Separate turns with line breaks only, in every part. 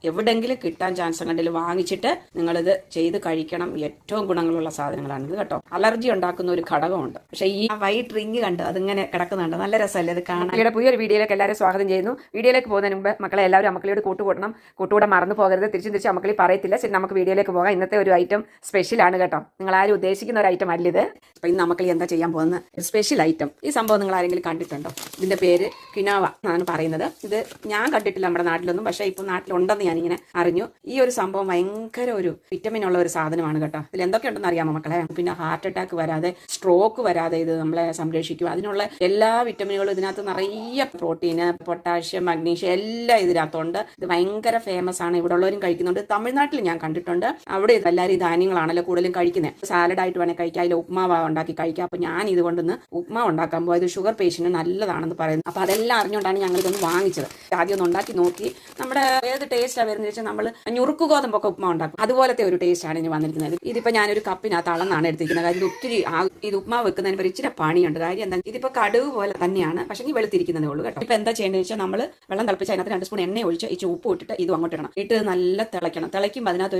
എവിടെങ്കിലും കിട്ടാൻ ചാൻസ് ഉണ്ടെങ്കിൽ വാങ്ങിച്ചിട്ട് നിങ്ങളിത് ചെയ്ത് കഴിക്കണം. ഏറ്റവും ഗുണങ്ങളുള്ള സാധനങ്ങളാണിത് കേട്ടോ. അലർജി ഉണ്ടാക്കുന്ന ഒരു ഘടകമുണ്ട്. പക്ഷേ ഈ വൈറ്റ് റിങ് കണ്ട് അതിങ്ങനെ കിടക്കുന്നുണ്ട്, നല്ല രസമല്ലേ അത് കാണാൻ. ഇവിടെ പുതിയൊരു വീഡിയോയിലേക്ക് എല്ലാവരും സ്വാഗതം ചെയ്യുന്നു. വീഡിയോയിലേക്ക് പോകുന്നതിന് മുമ്പ് മക്കളെ എല്ലാവരും അമ്മക്കളിയോട് കൂട്ടുകൂടണം, കൂട്ടുകൂടെ മറന്നു പോകരുത്. തിരിച്ച് അമ്മക്കളി പറയത്തില്ല. ശരി, നമുക്ക് വീഡിയോയിലേക്ക് പോകാം. ഇന്നത്തെ ഒരു ഐറ്റം സ്പെഷ്യലാണ് കേട്ടോ. നിങ്ങൾ ആരും ഉദ്ദേശിക്കുന്ന ഒരു ഐറ്റം അല്ലിത്. അപ്പോൾ ഇന്ന് അമ്മക്കളി എന്താ ചെയ്യാൻ പോകുന്ന സ്പെഷ്യൽ ഐറ്റം. ഈ സംഭവം നിങ്ങൾ ആരെങ്കിലും കണ്ടിട്ടുണ്ടോ? ഇതിന്റെ പേര് കിനാവ എന്നാണ് പറയുന്നത്. ഇത് ഞാൻ കണ്ടിട്ടില്ല നമ്മുടെ നാട്ടിലൊന്നും, പക്ഷേ ഇപ്പോൾ നാട്ടിലുണ്ടെന്ന് ഞാനിങ്ങനെ അറിഞ്ഞു. ഈ ഒരു സംഭവം ഭയങ്കര ഒരു വിറ്റമിൻ ഉള്ള ഒരു സാധനമാണ് കേട്ടോ. ഇതിൽ എന്തൊക്കെ ഉണ്ടെന്ന് അറിയാമോ മക്കളെ? പിന്നെ ഹാർട്ട് അറ്റാക്ക് വരാതെ, സ്ട്രോക്ക് വരാതെ ഇത് നമ്മളെ സംരക്ഷിക്കും. അതിനുള്ള എല്ലാ വിറ്റമിനുകളും ഇതിനകത്ത് നിറയെ പ്രോട്ടീന്, പൊട്ടാഷ്യം, മഗ്നീഷ്യം എല്ലാം ഇതിനകത്തുണ്ട്. ഇത് ഭയങ്കര ഫേമസ് ആണ്, ഇവിടെ ഉള്ളവരും കഴിക്കുന്നുണ്ട്. തമിഴ്നാട്ടിൽ ഞാൻ കണ്ടിട്ടുണ്ട്. അവിടെ എല്ലാവരും ധാന്യങ്ങളാണല്ലോ കൂടുതലും കഴിക്കുന്നത്. സാലഡായിട്ട് വേണേൽ കഴിക്കാം, അതിൽ ഉപ്മാവ് ഉണ്ടാക്കി കഴിക്കാം. അപ്പോൾ ഞാൻ ഇതുകൊണ്ടൊന്ന് ഉപ്മാവ് ഉണ്ടാക്കാൻ പോകും. ഇത് ഷുഗർ പേഷ്യന്റിന് നല്ലതാണെന്ന് പറയുന്നത്. അപ്പോൾ അതെല്ലാം അറിഞ്ഞുകൊണ്ടാണ് ഞങ്ങൾ ഇതൊന്ന് വാങ്ങിച്ചത്. ആദ്യം ഒന്ന് ഉണ്ടാക്കി നോക്കി. നമ്മുടെ ഏത് ടേസ്റ്റാണ് വരുന്നത് വെച്ചാൽ നമ്മൾ ഞുറുക്ക് ഗോതമ്പൊക്കെ ഉപ്മാവ് ഉണ്ടാക്കും, അതുപോലത്തെ ഒരു ടേസ്റ്റാണ് ഇനി വന്നിരിക്കുന്നത്. ഇതിപ്പോൾ ഞാനൊരു കപ്പിനകത്ത് അളന്നാണ് എടുത്തിരിക്കുന്നത്. കാര്യം ഒത്തിരി ഇത് ഉപ്മാവ് വെക്കുന്നതിന് ഒരു ഇച്ചിരി പണിയുണ്ട്. കാര്യം എന്താ, ഇതിപ്പോൾ കടുവ് പോലെ തന്നെയാണ്, പക്ഷേ ഈ വെളുത്തിരിക്കുന്നതേ ഉള്ളൂ കേട്ടോ. ഇപ്പോൾ എന്താ ചെയ്യേണ്ടത് വെച്ചാൽ നമ്മൾ വെള്ളം തിളപ്പിച്ച് അതിനകത്ത് 2 സ്പൂൺ എണ്ണ ഒഴിച്ച് ഈ ഉപ്പ് ഇട്ടിട്ട് ഇതും അങ്ങോട്ട് ഇടണം. ഇട്ട് നല്ല തിളയ്ക്കണം. തിളയ്ക്കുമ്പോൾ അതിനകത്ത്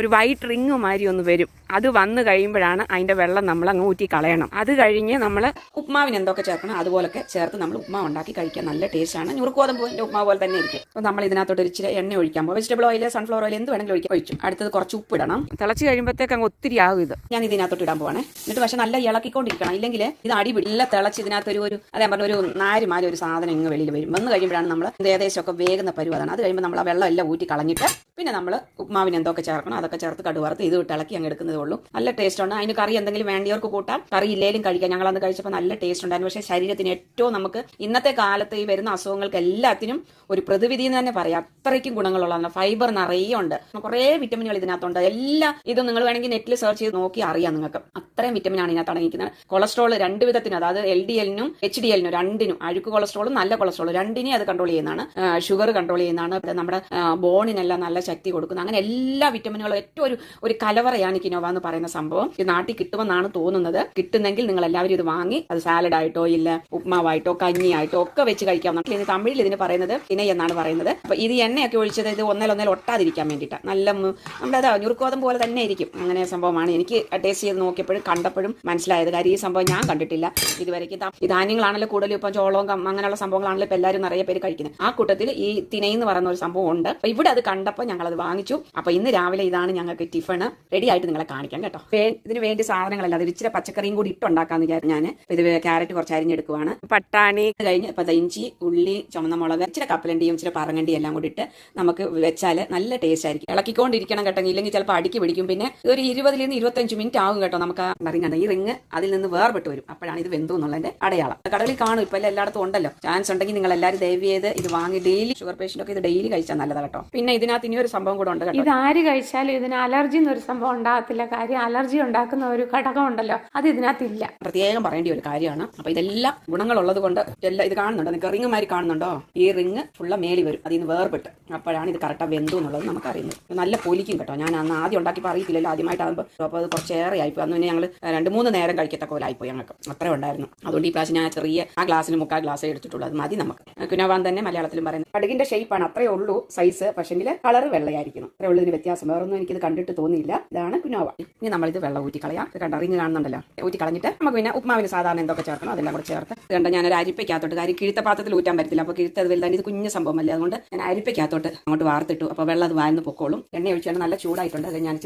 ഒരു വൈറ്റ് റിങ് മാതിരി ഒന്ന് വരും. അത് വന്നു കഴിയുമ്പോഴാണ് അതിൻ്റെ വെള്ളം നമ്മൾ അങ്ങ് ഊറ്റി കളയണം. അത് കഴിഞ്ഞ് നമ്മൾ ഉപ്മാവിന് എന്തൊക്കെ ചേർക്കണം അതുപോലൊക്കെ ചേർത്ത് നമ്മൾ ഉപ്മാവ് ഉണ്ടാക്കി കഴിക്കാൻ നല്ല ടേസ്റ്റാണ്. ഞുറുക്കോതമ്പിന്റെ ഉപ്മാവ് പോലെ തന്നെ ഇരിക്കും. അപ്പോൾ നമ്മൾ ഇതിനകത്തോട്ട് ഇച്ചിരി എണ്ണ ഒഴിക്കാൻ പോകും. വെജിറ്റബിൾ ഓയിൽ, സൺഫ്ലവർ ഓയിൽ എന്ത് വേണമെങ്കിലും ഒഴിച്ചു. അടുത്തത് കുറച്ച് ഉപ്പ് ഇടണം. തിളച്ച് കഴിയുമ്പോഴത്തേക്ക് അങ്ങ് ഒത്തിരി ആകും ഇത്. ഞാൻ ഇതിനകത്തോട്ട് ഇടാൻ പോവാണേ. എന്നിട്ട് പക്ഷേ നല്ല ഇളക്കിക്കൊണ്ടിരിക്കണം, ഇല്ലെങ്കിൽ ഇത് അടിപിടില്ല. തിളച്ച് ഇതിനകത്ത് അതേ പറഞ്ഞ ഒരു നാരുമാരി ഒരു സാധനം ഇങ്ങ് വെളിയിൽ വരും. വന്ന് കഴിയുമ്പോഴാണ് നമ്മൾ ഇത് ഏകദേശമൊക്കെ വേഗുന്ന പരുവാണ്. അത് കഴിയുമ്പോൾ നമ്മൾ ആ വെള്ളം എല്ലാം ഊറ്റി കളഞ്ഞിട്ട് പിന്നെ നമ്മൾ ഉപ്മാവിന് എന്തൊക്കെ ചേർക്കണം അതൊക്കെ ചേർത്ത് കടുവറുത്ത് ഇത് ഇട്ട് ഇളക്കി അങ്ങ് എടുക്കുന്നതേ ഉള്ളൂ. നല്ല ടേസ്റ്റ് ഉണ്ട്. അതിന് കറി എന്തെങ്കിലും വേണ്ടിയവർക്ക് കൂട്ടാം, കറി ഇല്ലേലും കഴിക്കാം. ഞങ്ങളന്ന് കഴിച്ചപ്പോൾ നല്ല ടേസ്റ്റ് ഉണ്ടായിരുന്നു. പക്ഷേ ശരീരത്തിന് ഏറ്റവും നമുക്ക് ഇന്നത്തെ കാലത്ത് ഈ വരുന്ന അസുഖങ്ങൾക്ക് എല്ലാത്തിനും ഒരു പ്രതിവിധി എന്ന് തന്നെ പറയാം. അത്രയ്ക്കും ഗുണങ്ങളുള്ളതാണ്. ഫൈബർ നിറയെ ഉണ്ട്, കുറേ വിറ്റമിനുകൾ ഇതിനകത്തുണ്ട്. എല്ലാം ഇതും നിങ്ങൾ വേണമെങ്കിൽ നെറ്റിൽ സെർച്ച് ചെയ്ത് നോക്കി അറിയാം നിങ്ങൾക്ക്. അത്രയും വിറ്റമിനാണ് ഇതിനകത്ത് അടങ്ങിയിരിക്കുന്നത്. കൊളസ്ട്രോൾ 2 വിധത്തിനും, അതായത് LDL-നും HDL-നും രണ്ടിനും, അഴുക്ക് കൊളസ്ട്രോളും നല്ല കൊളസ്ട്രോളും രണ്ടിനെയും അത് കൺട്രോൾ ചെയ്യുന്നതാണ്. ഷുഗർ കൺട്രോൾ ചെയ്യുന്നതാണ്. നമ്മുടെ ബോണിനെല്ലാം നല്ല ശക്തി കൊടുക്കുന്നത്. അങ്ങനെ എല്ലാ വിറ്റമിനുകളും ഏറ്റവും ഒരു കലവറയാണ് കിനോവ എന്ന് പറയുന്ന സംഭവം. ഇത് നാട്ടിൽ കിട്ടുമെന്നാണ് തോന്നുന്നത്. കിട്ടുന്നെങ്കിൽ നിങ്ങൾ എല്ലാവരും ഇത് വാങ്ങി അത് സാലഡായിട്ടോ ഇല്ല ഉപ്മാവായിട്ടോ കഞ്ഞിയായിട്ടോ ഒക്കെ വെച്ച് കഴിക്കാം. ഇനി തമിഴിൽ ഇതിന് പറയുന്നത് കിനൈ എന്നാണ് പറയുന്നത്. അപ്പൊ ഇത് എണ്ണയൊക്കെ ഒഴിച്ചത് ഇത് ഒന്നേൽ ഒട്ടാതിരിക്കാൻ വേണ്ടിയിട്ടാണ്. നല്ല നമ്മളത് ഞുറുക്കോതം പോലെ തന്നെ ഇരിക്കും. അങ്ങനെ സംഭവമാണ്. എനിക്ക് ടേസ്റ്റ് ചെയ്ത് നോക്കിയപ്പോഴും കണ്ടപ്പോഴും മനസ്സിലായത്. കാര്യം ഈ സംഭവം ഞാൻ കണ്ടിട്ടില്ല ഇതുവരെയ്ക്ക്. ഈ ധാന്യങ്ങളാണല്ലോ കൂടുതലും. ഇപ്പം ചോളവും അങ്ങനെയുള്ള സംഭവങ്ങളാണല്ലോ ഇപ്പം എല്ലാവരും നിറയെ പേര് കഴിക്കുന്നത്. ആ കൂട്ടത്തിൽ ഈ തിനൈ എന്ന് പറയുന്ന ഒരു സംഭവം ഉണ്ട്. അപ്പൊ ഇവിടെ അത് കണ്ടപ്പോൾ ഞങ്ങളത് വാങ്ങിച്ചു. അപ്പൊ ഇന്ന് രാവിലെ ഇതാണ് ഞങ്ങൾക്ക് ടിഫണ് റെഡി ആയിട്ട് നിങ്ങളെ കാണിക്കാം കേട്ടോ. ഇതിന് വേണ്ടി സാധനങ്ങളല്ല, അത് ഇച്ചിരി പച്ചക്കറിയും കൂടി ഇട്ടുണ്ടാക്കാന്ന് വിചാരിച്ചു ഞാൻ. ഇത് ക്യാരറ്റ് കുറച്ച് അരിഞ്ഞെടുക്കുവാണ്. പട്ടാണി കഴിഞ്ഞ് ഇപ്പൊ ഇഞ്ചി, ഉള്ളി, ചുമന്ന മുളക്, ഇച്ചിരി കപ്പലണ്ടിയും ഇച്ചിരി പറങ്ങണ്ടിയും എല്ലാം കൂടി ഇട്ട് നമുക്ക് വെച്ചാൽ നല്ല ടേസ്റ്റ് ആയിരിക്കും. ഇളക്കിക്കൊണ്ടിരിക്കണം കേട്ടോ, ഇല്ലെങ്കിൽ ചിലപ്പോൾ അടിക്ക് പിടിക്കും. പിന്നെ ഒരു 20 നിന്ന് 25 മിനിറ്റ് ആകും കേട്ടോ. നമുക്ക് അറിയുന്നുണ്ട് ഈ റിങ് അതിൽ നിന്ന് വേർപെട്ട് വരും. അപ്പോഴാണ് ഇത് വെന്തു എന്നുള്ളതിന്റെ അടയാളം. കടലിൽ കാണും, ഇപ്പൊ എല്ലായിടത്തും ഉണ്ടല്ലോ. ചാൻസ് ഉണ്ടെങ്കിൽ നിങ്ങൾ എല്ലാവരും ദയവ് ചെയ്ത് ഇത് വാങ്ങി ഡെയിലി, ഷുഗർ പേഷ്യന്റ് ഒക്കെ ഇത് ഡെയിലി കഴിച്ചാൽ നല്ലതാണ് കേട്ടോ. പിന്നെ ഇതിനകത്ത് ഇനി ഒരു സംഭവം കൂടെ ഉണ്ട് കേട്ടോ.
ഇത് ആര് കഴിച്ചാലും ഇതിന് അലർജി എന്നൊരു സംഭവം ഉണ്ടാകത്തില്ല. കാര്യം അലർജി ഉണ്ടാക്കുന്ന ഒരു ഘടകം ഉണ്ടല്ലോ, അത് ഇതിനകത്തില്ല.
പ്രത്യേകം പറയേണ്ട ഒരു കാര്യമാണ്. അപ്പൊ ഇതെല്ലാം ഗുണങ്ങളുള്ളത് കൊണ്ട് എല്ലാം ഇത് കാണുന്നുണ്ടോ? നിങ്ങൾക്ക് റിങ്ങുമാരി കാണുന്നുണ്ടോ? ഈ റിങ് ഫുള്ള മേലി വരും, അതിൽ നിന്ന് വേർപെട്ട്. അപ്പോഴാണ് ഇത് കറക്റ്റാ വെന്തു എന്നുള്ളത് നമുക്ക് അറിയുന്നത്. നല്ല പൊലിക്കും കേട്ടോ. ഞാൻ അന്ന് ആദ്യം ഉണ്ടാക്കിയപ്പോൾ അറിയത്തില്ലല്ലോ, ആദ്യമായിട്ടാകുമ്പോൾ. അപ്പോൾ അത് കുറച്ചേറെ ആയിപ്പോയി. അന്ന് ഞങ്ങൾ 2-3 നേരം കഴിക്കത്തക്ക പോലെ ആയിപ്പോയി ഞങ്ങൾക്ക്. അത്രേ ഉണ്ടായിരുന്നു. അതുകൊണ്ട് ഈ പ്രാവശ്യം ഞാൻ ചെറിയ ആ ഗ്ലാസ്സിന് 3/4 ഗ്ലാസ് എടുത്തിട്ടുള്ളൂ. അത് മതി നമുക്ക്. കുനവാൻ തന്നെ മലയാളത്തിലും പറയുന്നത്. കടുകിന്റെ ഷേപ്പാണ്, അത്രേ ഉള്ളൂ സൈസ്. പക്ഷെങ്കിൽ കളർ വെള്ളയായിരിക്കണം. അത്രേ ഉള്ളൂ ഇതിന് വ്യത്യാസം. വേറൊന്നും എനിക്കിത് കണ്ടിട്ട് തോന്നിയില്ല. ഇതാണ് കുനോവ. ഇനി നമ്മളിത് വെള്ളം ഊറ്റി കളയാം. കണ്ട റിങ് കാണുന്നുണ്ടല്ലോ, ഊറ്റി കളഞ്ഞിട്ട് നമുക്ക് പിന്നെ ഉപ്മാവിന് സാധാരണ എന്തൊക്കെ ചേർക്കണം അതെല്ലാം കൂടെ ചേർത്ത് കണ്ട. ഞാനൊരു അരിപ്പയ്ക്കകത്തോട്ട്, കാര്യം കിഴുത്ത പാത്രത്തിൽ ഊറ്റാൻ പറ്റില്ല. അപ്പോൾ കിഴുത്ത അത് വലുതാണ്, ഇത് കുഞ്ഞു സംഭവമല്ലേ. അതുകൊണ്ട് ഞാൻ അരിപ്പയ്ക്കകത്തോട്ട് അങ്ങോട്ട് വാർത്തിട്ടു. അപ്പോൾ വെള്ളം അത് വായന്ന് പൊക്കോളും. എണ്ണ ഒഴിച്ചാൽ നല്ല ചൂടായിട്ടുണ്ട്. അത് ഞാൻ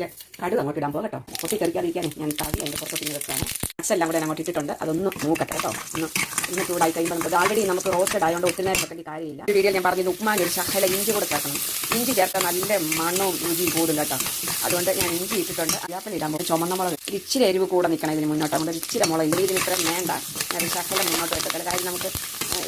കടുക് അങ്ങോട്ട് ഇടാൻ പോകും കേട്ടോ. പൊട്ടിത്തെറിക്കാതിരിക്കാൻ ഞാൻ താഴെ അതിൻ്റെ പുറത്തോട്ട് വെച്ചാണ്. എല്ലാം കൂടെ അങ്ങോട്ട് ഇട്ടിട്ടുണ്ട്. അതൊന്ന് മൂക്കട്ടെ കേട്ടോ. ഒന്ന് ചൂടായി കഴിയുമ്പോൾ നമുക്ക് ആൾറെഡി നമുക്ക് റോസ്റ്റഡ് ആയതുകൊണ്ട് ഒത്തിരി നേരം വെക്കേണ്ട കാര്യമില്ല. ഈ വീഡിയോയിൽ ഞാൻ പറഞ്ഞത് ഉപ്മാവിന് ഒരു ശകല ഇഞ്ചി കൂടെ ചേർക്കണം. ഇഞ്ചി ചേർത്താൽ നല്ല മണവും രുചിയും കൂടുതൽ കേട്ടോ. അതുകൊണ്ട് ഞാൻ ഇഞ്ചി ഇട്ടിട്ടുണ്ട്. യാപ്പിൽ ഇടാൻ പോകും. ചുമന്ന മുളക് ഇച്ചിരി എരിവ് കൂടെ നിൽക്കണം ഇതിന് മുന്നോട്ട്. അതുകൊണ്ട് ഇച്ചിരി മുളക് ഇല്ല, ഇതിന് ഇത്രയും വേണ്ട. ഞാൻ ശകല മുന്നോട്ട് വെക്കത്തില്ല. കാര്യം നമുക്ക്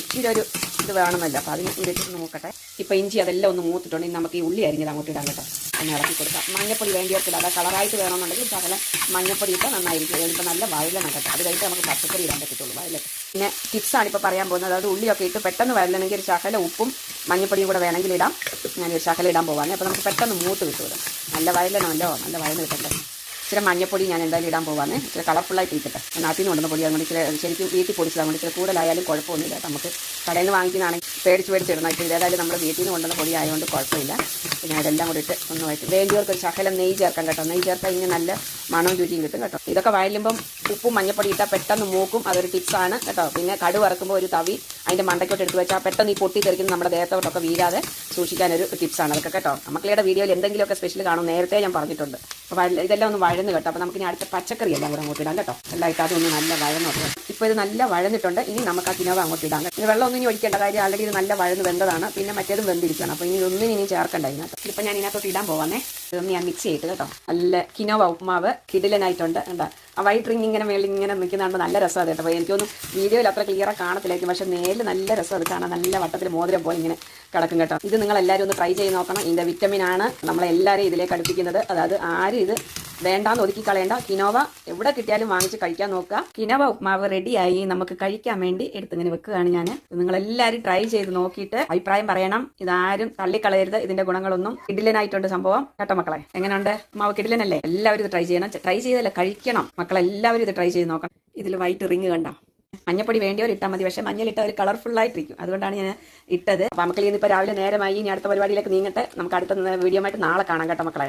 ഇച്ചിരി ഒരു ഇത് വേണമെന്നല്ല. അപ്പോൾ അതിന് ഇട്ടിട്ട് നോക്കട്ടെ. ഇപ്പോൾ ഇഞ്ചി അതെല്ലാം ഒന്ന് മൂത്തിട്ടുണ്ട്. ഇനി നമുക്ക് ഈ ഉള്ളി അരിഞ്ഞത് അങ്ങോട്ട് ഇടാൻ കേട്ടോ. ഒന്ന് ഇളക്കി കൊടുക്കാം. മഞ്ഞപ്പൊടി വേണ്ടിയവർക്കില്ല. അതായത് കളറായിട്ട് വേണമെന്നുണ്ടെങ്കിൽ ശകല മഞ്ഞപ്പൊടി ഇട്ടാൽ നന്നായിരിക്കും. ഇപ്പോൾ നല്ല വയലണം കേട്ടോ. അത് കഴിഞ്ഞിട്ട് നമുക്ക് പച്ചക്കറി ഇടാൻ പറ്റത്തുള്ളൂ. വയലറ്റ് പിന്നെ ടിപ്സാണ് ഇപ്പോൾ പറയാൻ പോകുന്നത്. അതായത് ഉള്ളിയൊക്കെ ഇട്ട് പെട്ടെന്ന് വയലണമെങ്കിൽ ഒരു ശകല ഉപ്പും മഞ്ഞപ്പൊടിയും കൂടെ വേണമെങ്കിൽ ഇടാം. ഞാനൊരു ശകല ഇടാൻ പോകാൻ. അപ്പോൾ നമുക്ക് പെട്ടെന്ന് മൂത്ത് കിട്ടുമല്ലോ. നല്ല വയലണമല്ലോ, നല്ല വയല് കിട്ടണ്ടേ. ഇച്ചിരി മഞ്ഞപ്പൊടി ഞാൻ എന്തായാലും ഇടാൻ പോവാന്ന്. ഇച്ചിരി കളർഫുള്ളായിട്ട് ഇരിക്കട്ടെ. നാട്ടിൽ നിന്ന് കൊണ്ടുവന്ന പൊടി അതുകൊണ്ട് ഇച്ചിരി ശരിക്കും വീട്ടിൽ പൊടിച്ചതുകൊണ്ട് ഇച്ചിരി കൂടുതലായാലും കുഴപ്പമൊന്നുമില്ല. നമുക്ക് കടയിൽ നിന്ന് വാങ്ങിക്കുന്നതാണെങ്കിൽ പേടിച്ച് ഇടണം. ഇപ്പോൾ ഏതായാലും നമ്മൾ വീട്ടിൽ നിന്ന് കൊണ്ടുവന്ന പൊടി ആയതുകൊണ്ട് കുഴപ്പമില്ല. പിന്നെ അതെല്ലാം കൂടി ഇട്ട് ഒന്ന് വഴറ്റും. വേണ്ടിയവർക്ക് ഒരു ശകലം നെയ്യ് ചേർക്കാം കേട്ടോ. നെയ്യ് ചേർക്കാൻ ഇങ്ങനെ നല്ല മണവും രുചിയും കിട്ടും കേട്ടോ. ഇതൊക്കെ വഴലുമ്പം ഉപ്പും മഞ്ഞപ്പൊടി ഇട്ടാൽ പെട്ടെന്ന് മൂക്കും. അതൊരു ടിപ്സാണ് കേട്ടോ. പിന്നെ കടുക് വറക്കുമ്പോൾ ഒരു തവി അതിൻ്റെ മണ്ടയ്ക്കോട്ട് എടുത്ത് വെച്ചാൽ പെട്ടെന്ന് ഈ പൊട്ടി തെറിക്കുന്ന നമ്മുടെ ദേഹത്തോട്ടൊക്കെ വീഴാതെ സൂക്ഷിക്കാനൊരു ടിപ്സാണ് അതൊക്കെ കേട്ടോ. മക്കളുടെ വീഡിയോയിൽ എന്തെങ്കിലുമൊക്കെ സ്പെഷ്യൽ കാണും, നേരത്തെ ഞാൻ പറഞ്ഞിട്ടുണ്ട്. അപ്പോൾ ഇതെല്ലാം ഒന്ന് വഴന്ന് കേട്ടോ. അപ്പോൾ നമുക്ക് ഇനി അടുത്ത പച്ചക്കറി എല്ലാം കൂടെ അങ്ങോട്ട് ഇടാം കേട്ടോ. എല്ലാം ഇട്ട് അതൊന്ന് നല്ല വഴന്നോട്ട്. ഇപ്പോൾ ഇത് നല്ല വഴന്നിട്ടുണ്ട്. ഇനി നമുക്ക് ആ കിനോവ അങ്ങോട്ട് ഇടാം. ഇത് വെള്ളമൊന്നും ഇനി ഒഴിക്കേണ്ട കാര്യം, ആൾറെഡി ഇത് നല്ല വഴന്ന് വെന്തതാണ്. പിന്നെ മറ്റേതും വെന്തിരിക്കുകയാണ്. അപ്പോൾ ഇനി ഒന്നും ഇനി ചേർക്കണ്ട ഇതിനകത്ത്. ഇപ്പോൾ ഞാൻ ഇതിനകത്തോട്ട് ഇടാൻ പോവാന്നേ. ഇതൊന്ന് ഞാൻ മിക്സ് ചെയ്തിട്ട് കേട്ടോ. നല്ല കിനോവ ഉപ്പുമാവ് കിടിലനായിട്ടുണ്ട് കേട്ടോ. ആ വൈറ്റ് റിങ് ഇങ്ങനെ മേളിൽ ഇങ്ങനെ നിൽക്കുന്നതാണ് നല്ല രസമാണ് കേട്ടോ. അപ്പോൾ എനിക്കൊന്നും വീഡിയോയിൽ അത്ര ക്ലിയറായി കാണത്തില്ലായിരിക്കും, പക്ഷേ നേരിൽ നല്ല രസം അത് കാണാൻ. നല്ല വട്ടത്തിൽ മോതിരം പോലെ ഇങ്ങനെ കിടക്കും കേട്ടോ. ഇത് നിങ്ങൾ എല്ലാവരും ഒന്ന് ട്രൈ ചെയ്ത് നോക്കണം. ഇതിൻ്റെ വിറ്റമിനാണ് നമ്മളെല്ലാവരെയും ഇതിലേക്ക് അടുപ്പിക്കുന്നത്. അതായത് ആരും ഇത് വേണ്ടാന്ന് ഒതുക്കി കളയേണ്ട. കിനോവ എവിടെ കിട്ടിയാലും വാങ്ങിച്ച് കഴിക്കാൻ നോക്കുക. കിനോവ ഉപ്മാവ് റെഡിയായി. നമുക്ക് കഴിക്കാൻ വേണ്ടി എടുത്തിങ്ങനെ വെക്കുകയാണ് ഞാൻ. നിങ്ങളെല്ലാവരും ട്രൈ ചെയ്ത് നോക്കിയിട്ട് അഭിപ്രായം പറയണം. ഇതാരും തള്ളിക്കളയരുത്. ഇതിന്റെ ഗുണങ്ങളൊന്നും. കിടിലനായിട്ടുണ്ട് സംഭവം കേട്ടോ മക്കളെ. എങ്ങനെയുണ്ട് ഉപ്മാവ്? കിടിലനല്ലേ? എല്ലാവരും ഇത് ട്രൈ ചെയ്യണം. ട്രൈ ചെയ്തല്ല, കഴിക്കണം മക്കളെല്ലാവരും. ഇത് ട്രൈ ചെയ്ത് നോക്കണം. ഇതിൽ വൈറ്റ് റിങ് കണ്ടോ? മഞ്ഞപ്പൊടി വേണ്ടിയവർ ഇട്ടാൽ മതി. പക്ഷേ മഞ്ഞളിട്ട ഒരു കളർഫുള്ളായിട്ടിരിക്കും. അതുകൊണ്ടാണ് ഞാൻ ഇട്ടത്. അപ്പോൾ മക്കളിൽ നിന്ന് ഇപ്പോൾ രാവിലെ നേരമായി. ഇനി അടുത്ത പരിപാടിയിലേക്ക് നീങ്ങട്ടെ. നമുക്ക് അടുത്ത വീഡിയോ ആയിട്ട് നാളെ കാണാം കേട്ടോ മക്കളെ.